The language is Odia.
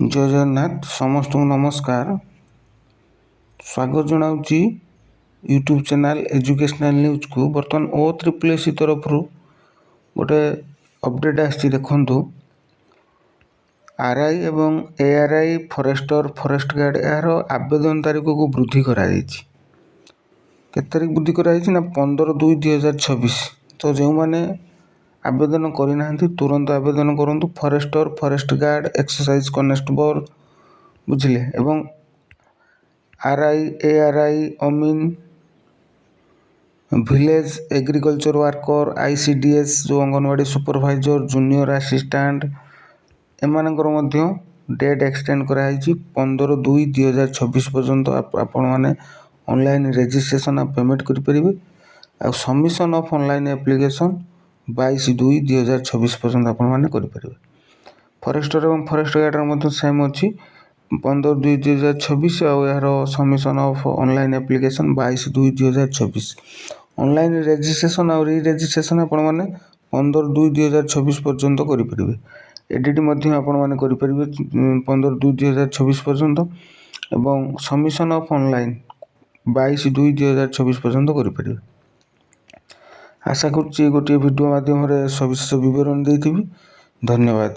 ଜୟ ଜଗନ୍ନାଥ ସମସ୍ତଙ୍କୁ ନମସ୍କାର। ସ୍ୱାଗତ ଜଣାଉଛି ୟୁଟ୍ୟୁବ୍ ଚ୍ୟାନେଲ୍ ଏଜୁକେସନାଲ୍ ନ୍ୟୁଜ୍କୁ। ବର୍ତ୍ତମାନ OSSSC ତରଫରୁ ଗୋଟେ ଅପଡ଼େଟ୍ ଆସିଛି, ଦେଖନ୍ତୁ। RI ଏବଂ ARI ଫରେଷ୍ଟର ଫରେଷ୍ଟ ଗାର୍ଡ଼ ଏହାର ଆବେଦନ ତାରିଖକୁ ବୃଦ୍ଧି କରାଯାଇଛି। କେତେ ତାରିଖ ବୃଦ୍ଧି କରାଯାଇଛି ନା 15/2/2026। ତ ଯେଉଁମାନେ ଆବେଦନ କରିନାହାନ୍ତି ତୁରନ୍ତ ଆବେଦନ କରନ୍ତୁ। Forester, forest guard, exercise constable, ବୁଝିଲେ, ଏବଂ RI, ARI, ଅମିନ୍, ଭିଲେଜ ଏଗ୍ରିକଲଚର ୱାର୍କର, ICDS ଯେଉଁ ଅଙ୍ଗନବାଡ଼ି ସୁପରଭାଇଜର, ଜୁନିୟର ଆସିଷ୍ଟାଣ୍ଟ, ଏମାନଙ୍କର ମଧ୍ୟ ଡେଟ୍ ଏକ୍ସଟେଣ୍ଡ କରାଯାଇଛି 15/2/2026 ପର୍ଯ୍ୟନ୍ତ। ଆପଣମାନେ ଅନଲାଇନ୍ ରେଜିଷ୍ଟ୍ରେସନ୍ ଆଉ ପେମେଣ୍ଟ କରିପାରିବେ। ଆଉ ସବମିସନ୍ ଅଫ୍ ଅନଲାଇନ୍ ଆପ୍ଲିକେସନ୍ 22/2/2026 ପର୍ଯ୍ୟନ୍ତ ଆପଣମାନେ କରିପାରିବେ। ଫରେଷ୍ଟର ଏବଂ ଫରେଷ୍ଟ ଗାର୍ଡ଼ର ମଧ୍ୟ ସେମ୍ ଅଛି 15/2/2026 ଆଉ ଏହାର submission of online application 22/2/2026। Online registration ଆଉ ରେଜିଷ୍ଟ୍ରେସନ୍ ଆପଣମାନେ 15/2/2026 ପର୍ଯ୍ୟନ୍ତ କରିପାରିବେ। ଏଡ଼ିଟ୍ ମଧ୍ୟ ଆପଣମାନେ କରିପାରିବେ 15/2/2026 ପର୍ଯ୍ୟନ୍ତ ଏବଂ ସବମିସନ୍ ଅଫ୍ ଅନଲାଇନ୍ 22/2/2026 ପର୍ଯ୍ୟନ୍ତ କରିପାରିବେ। ଆଶା କରୁଛି ଗୋଟିଏ ଭିଡ଼ିଓ ମାଧ୍ୟମରେ ସବିଶେଷ ବିବରଣୀ ଦେଇଥିବି। ଧନ୍ୟବାଦ।